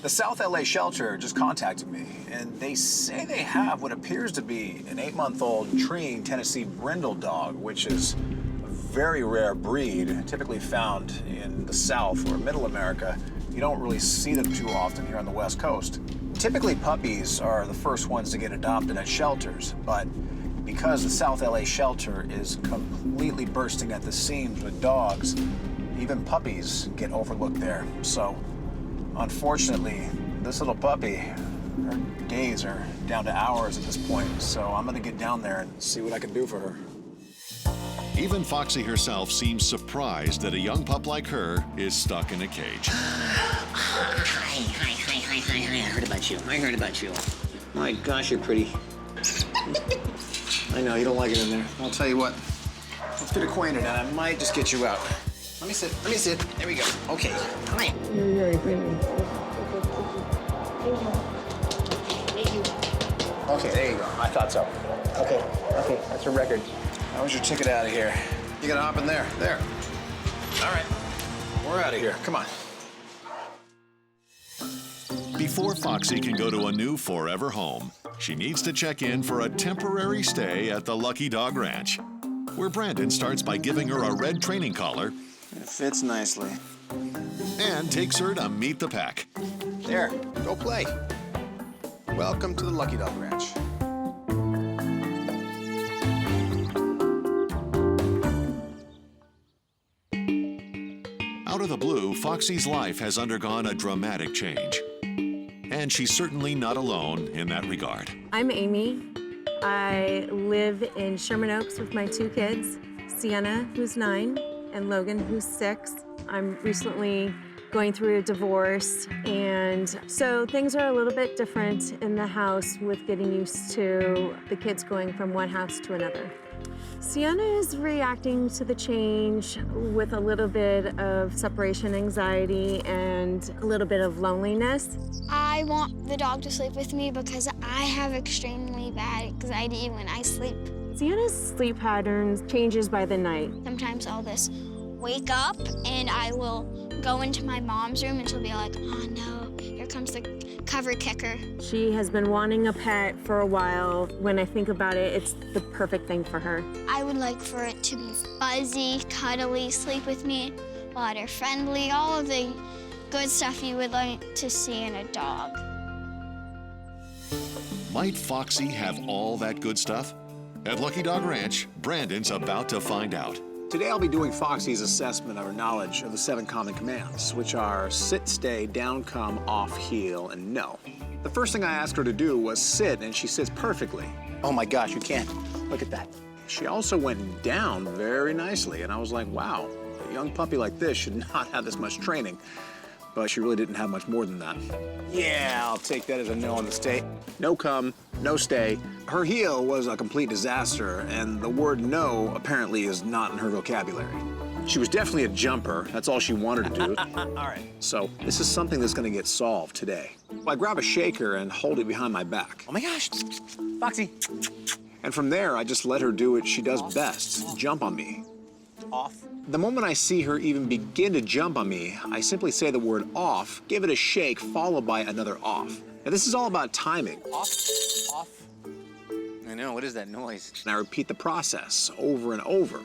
The South LA shelter just contacted me, and they say they have what appears to be an 8-month-old Treeing Tennessee Brindle dog, which is a very rare breed, typically found in the South or Middle America. You don't really see them too often here on the West Coast. Typically, puppies are the first ones to get adopted at shelters, but because the South LA shelter is completely bursting at the seams with dogs, even puppies get overlooked there. So, unfortunately, this little puppy, her days are down to hours at this point, so I'm gonna get down there and see what I can do for her. Even Foxy herself seems surprised that a young pup like her is stuck in a cage. Hi. I heard about you. My gosh, you're pretty. I know, you don't like it in there. I'll tell you what, let's get acquainted and I might just get you out. Let me sit. There we go. Okay, hi. You're very pretty. Okay, there you go. I thought so. Okay, that's a record. That was your ticket out of here. You gotta hop in there. There. All right. We're out of here. Come on. Before Foxy can go to a new forever home, she needs to check in for a temporary stay at the Lucky Dog Ranch, where Brandon starts by giving her a red training collar It fits nicely. and takes her to meet the pack. There. Go play. Welcome to the Lucky Dog Ranch. Out of the blue, Foxy's life has undergone a dramatic change. And she's certainly not alone in that regard. I'm Amy. I live in Sherman Oaks with my 2 kids, Sienna, who's 9, and Logan, who's 6. I'm recently going through a divorce, and so things are a little bit different in the house with getting used to the kids going from one house to another. Sienna is reacting to the change with a little bit of separation anxiety and a little bit of loneliness. I want the dog to sleep with me because I have extremely bad anxiety when I sleep. Sienna's sleep patterns changes by the night. Sometimes I'll just wake up and I will go into my mom's room and she'll be like, oh no, here comes the cover kicker. She has been wanting a pet for a while. When I think about it, it's the perfect thing for her. I would like for it to be fuzzy, cuddly, sleep with me, water friendly, all of the good stuff you would like to see in a dog. Might Foxy have all that good stuff? At Lucky Dog Ranch, Brandon's about to find out. Today I'll be doing Foxy's assessment of her knowledge of the 7 common commands, which are sit, stay, down, come, off, heel, and no. The first thing I asked her to do was sit, and she sits perfectly. Oh my gosh, you can't. Look at that. She also went down very nicely, and I was like, wow, a young puppy like this should not have this much training. But she really didn't have much more than that. Yeah, I'll take that as a no on the stay. No come, no stay. Her heel was a complete disaster, and the word no apparently is not in her vocabulary. She was definitely a jumper. That's all she wanted to do. All right. So this is something that's gonna get solved today. I grab a shaker and hold it behind my back. Oh my gosh, Foxy. And from there, I just let her do what she does best, jump on me. Off. The moment I see her even begin to jump on me, I simply say the word off, give it a shake, followed by another off. Now, this is all about timing. Off. I know, what is that noise? And I repeat the process over and over.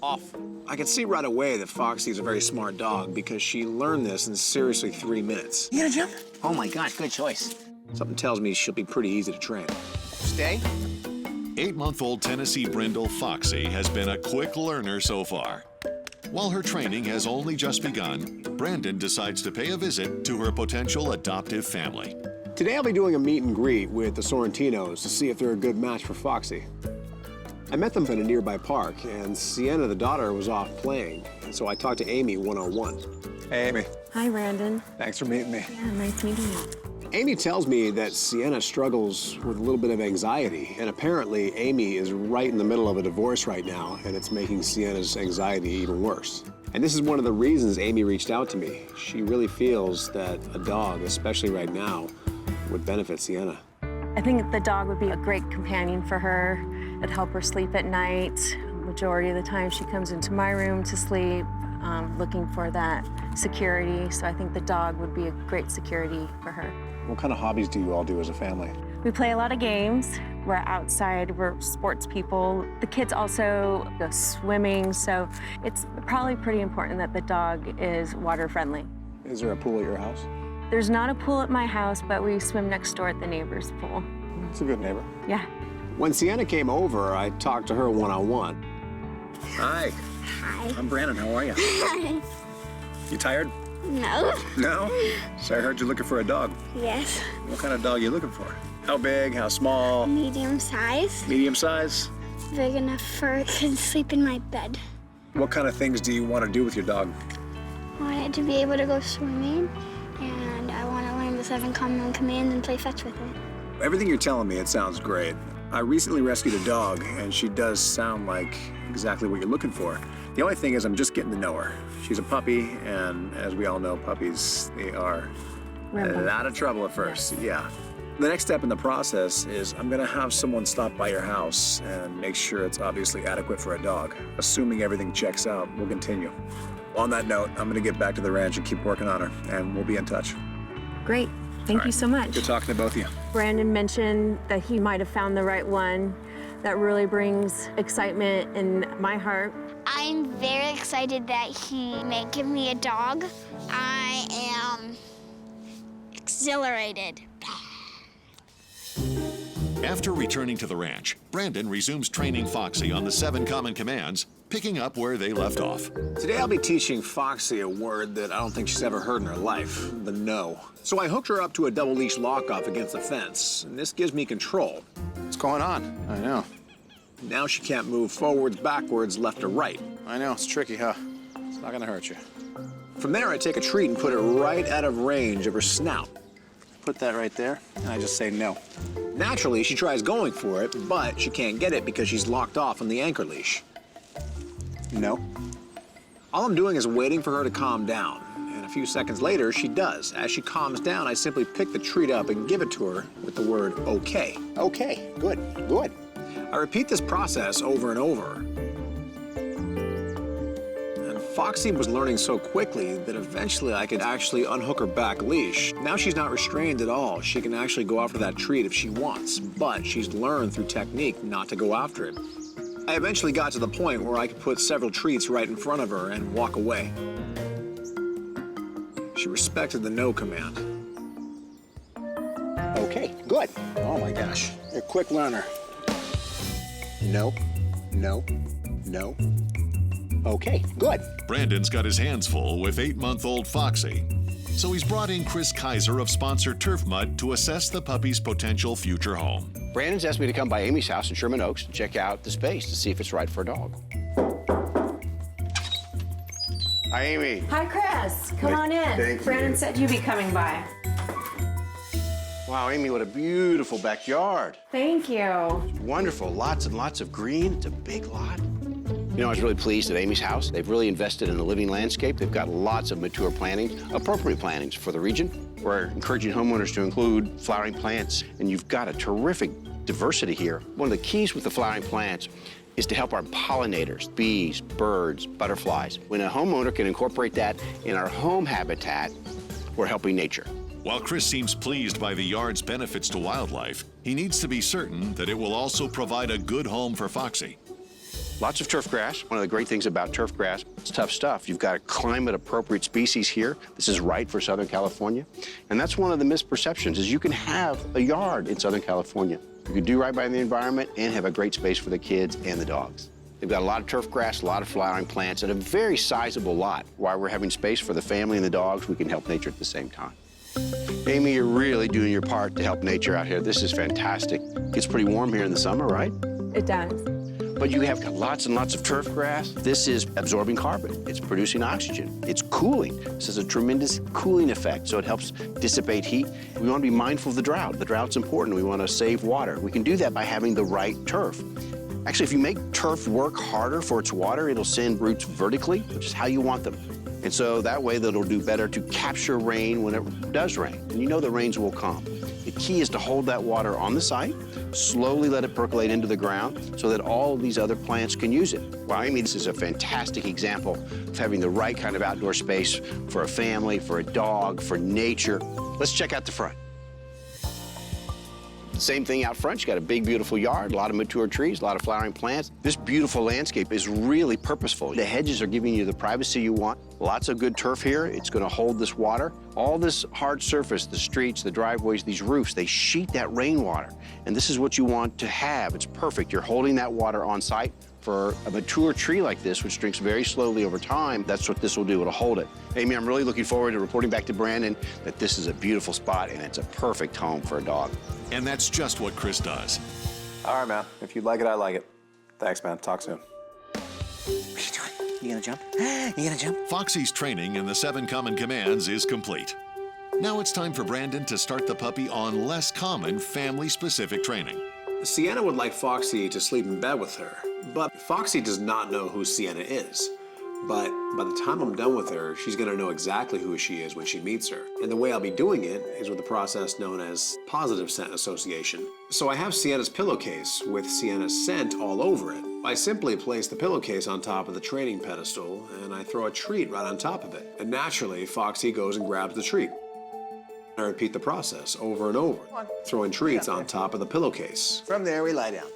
Off. I can see right away that Foxy is a very smart dog because she learned this in seriously 3 minutes. You gonna jump? Oh my gosh, good choice. Something tells me she'll be pretty easy to train. Stay. 8-month-old Tennessee Brindle Foxy has been a quick learner so far. While her training has only just begun, Brandon decides to pay a visit to her potential adoptive family. Today I'll be doing a meet and greet with the Sorrentinos to see if they're a good match for Foxy. I met them at a nearby park, and Sienna, the daughter, was off playing, and so I talked to Amy one-on-one. Hey, Amy. Hi, Brandon. Thanks for meeting me. Yeah, nice meeting you. Amy tells me that Sienna struggles with a little bit of anxiety, and apparently Amy is right in the middle of a divorce right now, and it's making Sienna's anxiety even worse. And this is one of the reasons Amy reached out to me. She really feels that a dog, especially right now, would benefit Sienna. I think the dog would be a great companion for her. It'd help her sleep at night. Majority of the time she comes into my room to sleep. looking for that security. So I think the dog would be a great security for her. What kind of hobbies do you all do as a family? We play a lot of games. We're outside, we're sports people. The kids also go swimming, so it's probably pretty important that the dog is water friendly. Is there a pool at your house? There's not a pool at my house, but we swim next door at the neighbor's pool. It's a good neighbor. Yeah. When Sienna came over, I talked to her one-on-one. Hi. Hi. I'm Brandon. How are you? Hi. You tired? No. No? So I heard you're looking for a dog. Yes. What kind of dog are you looking for? How big? How small? Medium size. Medium size? Big enough for it to sleep in my bed. What kind of things do you want to do with your dog? I want it to be able to go swimming, and I want to learn the 7 common commands and play fetch with it. Everything you're telling me, it sounds great. I recently rescued a dog, and she does sound like exactly what you're looking for. The only thing is I'm just getting to know her. She's a puppy, and as we all know, puppies, they are a lot of trouble at first. Yeah. The next step in the process is I'm gonna have someone stop by your house and make sure it's obviously adequate for a dog. Assuming everything checks out, we'll continue. On that note, I'm gonna get back to the ranch and keep working on her, and we'll be in touch. Great. Thank you so much. Good talking to both of you. Brandon mentioned that he might have found the right one. That really brings excitement in my heart. I'm very excited that he may give me a dog. I am exhilarated. After returning to the ranch, Brandon resumes training Foxy on the 7 common commands, picking up where they left off. Today I'll be teaching Foxy a word that I don't think she's ever heard in her life, the no. So I hooked her up to a double leash lock-off against the fence, and this gives me control. What's going on? I know. Now she can't move forwards, backwards, left or right. I know, it's tricky, huh? It's not gonna hurt you. From there, I take a treat and put it right out of range of her snout. Put that right there, and I just say no. Naturally, she tries going for it, but she can't get it because she's locked off on the anchor leash. No. All I'm doing is waiting for her to calm down, and a few seconds later, she does. As she calms down, I simply pick the treat up and give it to her with the word okay. Okay, good, good. I repeat this process over and over. And Foxy was learning so quickly that eventually I could actually unhook her back leash. Now she's not restrained at all. She can actually go after that treat if she wants, but she's learned through technique not to go after it. I eventually got to the point where I could put several treats right in front of her and walk away. She respected the no command. Okay, good. Oh my gosh, you're a quick learner. No, no, no. Okay, good. Brandon's got his hands full with 8-month-old Foxy, so he's brought in Chris Kaiser of sponsor Turf Mud to assess the puppy's potential future home. Brandon's asked me to come by Amy's house in Sherman Oaks to check out the space to see if it's right for a dog. Hi, Amy. Hi, Chris. Come on in. Thank you. Brandon said you'd be coming by. Wow, Amy, what a beautiful backyard. Thank you. Wonderful, lots and lots of green. It's a big lot. You know, I was really pleased at Amy's house. They've really invested in a living landscape. They've got lots of mature plantings, appropriate plantings for the region. We're encouraging homeowners to include flowering plants, and you've got a terrific diversity here. One of the keys with the flowering plants is to help our pollinators, bees, birds, butterflies. When a homeowner can incorporate that in our home habitat, we're helping nature. While Chris seems pleased by the yard's benefits to wildlife, he needs to be certain that it will also provide a good home for Foxy. Lots of turf grass. One of the great things about turf grass, it's tough stuff. You've got a climate-appropriate species here. This is right for Southern California. And that's one of the misperceptions, is you can have a yard in Southern California. You can do right by the environment and have a great space for the kids and the dogs. They've got a lot of turf grass, a lot of flowering plants, and a very sizable lot. While we're having space for the family and the dogs, we can help nature at the same time. Amy, you're really doing your part to help nature out here. This is fantastic. It gets pretty warm here in the summer, right? It does. But you have got lots and lots of turf grass. This is absorbing carbon. It's producing oxygen. It's cooling. This has a tremendous cooling effect, so it helps dissipate heat. We want to be mindful of the drought. The drought's important. We want to save water. We can do that by having the right turf. Actually, if you make turf work harder for its water, it'll send roots vertically, which is how you want them. And so that way that'll do better to capture rain when it does rain. And you know the rains will come. The key is to hold that water on the site, slowly let it percolate into the ground so that all of these other plants can use it. Well, I mean, this is a fantastic example of having the right kind of outdoor space for a family, for a dog, for nature. Let's check out the front. Same thing out front. You got a big, beautiful yard, a lot of mature trees, a lot of flowering plants. This beautiful landscape is really purposeful. The hedges are giving you the privacy you want. Lots of good turf here. It's going to hold this water. All this hard surface, the streets, the driveways, these roofs, they sheet that rainwater. And this is what you want to have. It's perfect. You're holding that water on site. For a mature tree like this, which drinks very slowly over time, that's what this will do. It'll hold it. Amy, I'm really looking forward to reporting back to Brandon that this is a beautiful spot and it's a perfect home for a dog. And that's just what Chris does. All right, man. If you like it, I like it. Thanks, man. Talk soon. What are you doing? You gonna jump? You gonna jump? Foxy's training in the 7 common commands is complete. Now it's time for Brandon to start the puppy on less common family-specific training. Sienna would like Foxy to sleep in bed with her, but Foxy does not know who Sienna is. But by the time I'm done with her, she's gonna know exactly who she is when she meets her. And the way I'll be doing it is with a process known as positive scent association. So I have Sienna's pillowcase with Sienna's scent all over it. I simply place the pillowcase on top of the training pedestal and I throw a treat right on top of it. And naturally, Foxy goes and grabs the treat. I repeat the process over and over, throwing treats on top of the pillowcase. From there, we lie down.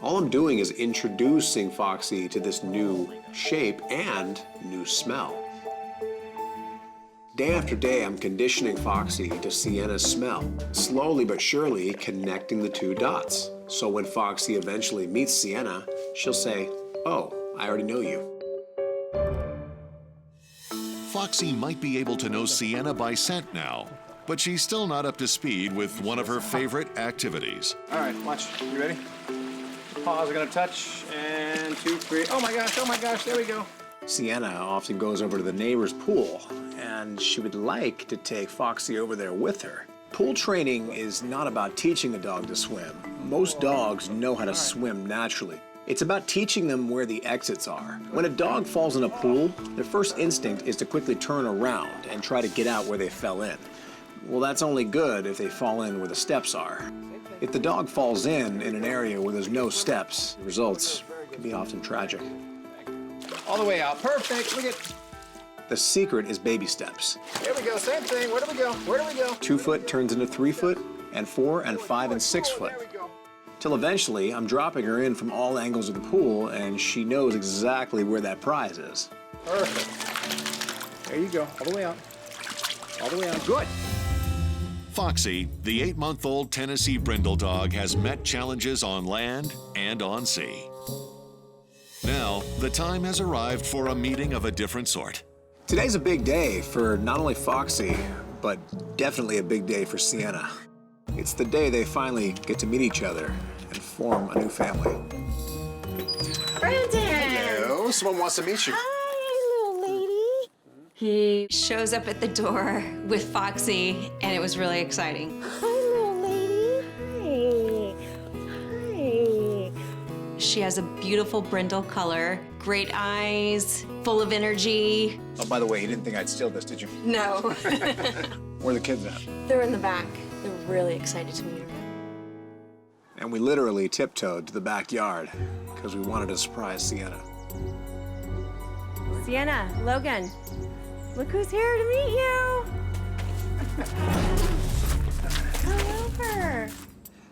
All I'm doing is introducing Foxy to this new shape and new smell. Day after day, I'm conditioning Foxy to Sienna's smell, slowly but surely connecting the two dots. So when Foxy eventually meets Sienna, she'll say, "Oh, I already know you." Foxy might be able to know Sienna by scent now, but she's still not up to speed with one of her favorite activities. All right, watch. You ready? Paws are gonna touch, and 2, 3. Oh my gosh, there we go. Sienna often goes over to the neighbor's pool, and she would like to take Foxy over there with her. Pool training is not about teaching a dog to swim. Most dogs know how to swim naturally. It's about teaching them where the exits are. When a dog falls in a pool, their first instinct is to quickly turn around and try to get out where they fell in. Well, that's only good if they fall in where the steps are. If the dog falls in an area where there's no steps, the results can be often tragic. All the way out. Perfect. Look at. The secret is baby steps. Here we go. Same thing. Where do we go? Where do we go? 2 foot turns into 3 foot, and 4 and 5 and 6 foot. There we go. Till eventually, I'm dropping her in from all angles of the pool, and she knows exactly where that prize is. Perfect. There you go. All the way out. All the way out. Good. Foxy, the 8-month-old Tennessee Brindle dog, has met challenges on land and on sea. Now, the time has arrived for a meeting of a different sort. Today's a big day for not only Foxy, but definitely a big day for Sienna. It's the day they finally get to meet each other and form a new family. Brandon! Hello, someone wants to meet you. Hi, little lady. He shows up at the door with Foxy, and it was really exciting. Hi, little lady. Hi. Hi. She has a beautiful brindle color, great eyes, full of energy. Oh, by the way, you didn't think I'd steal this, did you? No. Where are the kids at? They're in the back. They're really excited to meet her. And we literally tiptoed to the backyard because we wanted to surprise Sienna. Sienna, Logan, look who's here to meet you. Come over.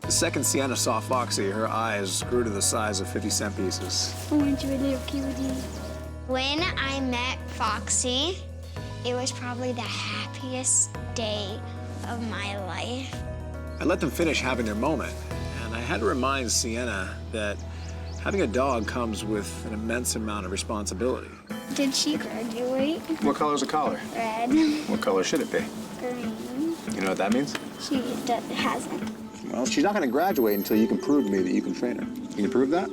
The second Sienna saw Foxy, her eyes grew to the size of 50-cent pieces. Aren't you a little cutie? When I met Foxy, it was probably the happiest day of my life. I let them finish having their moment, and I had to remind Sienna that having a dog comes with an immense amount of responsibility. Did she graduate? What color's the collar? Red, What color should it be? green. You know what that means? She hasn't. Well, she's not going to graduate until you can prove to me that you can train her. Can you prove that?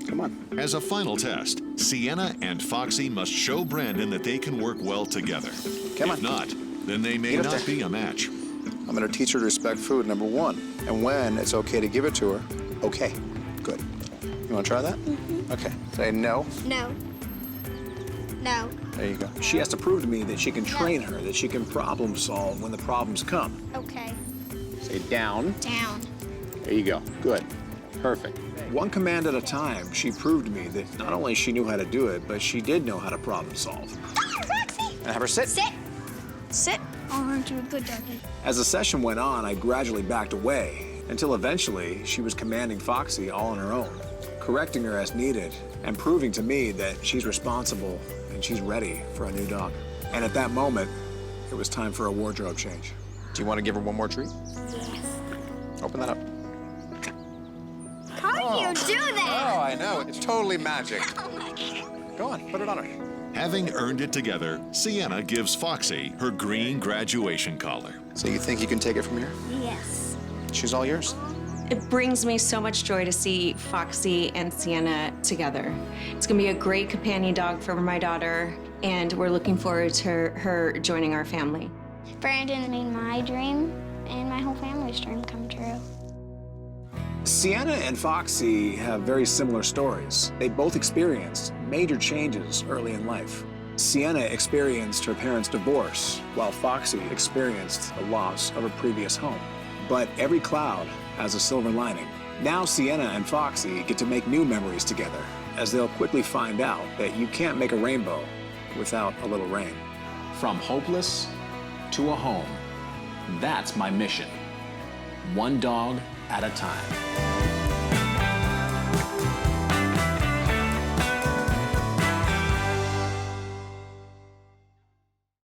Come on. As a final test, Sienna and Foxy must show Brandon that they can work well together. Come If on. not, then they may Get up not there. be a match. I'm going to teach her to respect food, number 1. And when it's okay to give it to her, okay. Good. You want to try that? Mm-hmm. Okay. Say no. No. No. There you go. She has to prove to me that she can train her, that she can problem solve when the problems come. Okay. Say down. Down. There you go. Good. Perfect. One command at a time, she proved to me that not only she knew how to do it, but she did know how to problem solve. Foxy! And have her sit. Sit. Sit. Oh, aren't you a good doggy? As the session went on, I gradually backed away until eventually she was commanding Foxy all on her own, correcting her as needed, and proving to me that she's responsible and she's ready for a new dog. And at that moment, it was time for a wardrobe change. Do you want to give her one more treat? Yes. Open that up. How do you do that? Oh, I know. It's totally magic. Oh my God. Go on, put it on her. Having earned it together, Sienna gives Foxy her green graduation collar. So you think you can take it from here? Yes. She's all yours. It brings me so much joy to see Foxy and Sienna together. It's gonna be a great companion dog for my daughter, and we're looking forward to her joining our family. Brandon made my dream and my whole family's dream come true. Sienna and Foxy have very similar stories. They both experienced major changes early in life. Sienna experienced her parents' divorce, while Foxy experienced the loss of her previous home. But every cloud has a silver lining. Now Sienna and Foxy get to make new memories together, as they'll quickly find out that you can't make a rainbow without a little rain. From hopeless to a home. That's my mission. One dog at a time.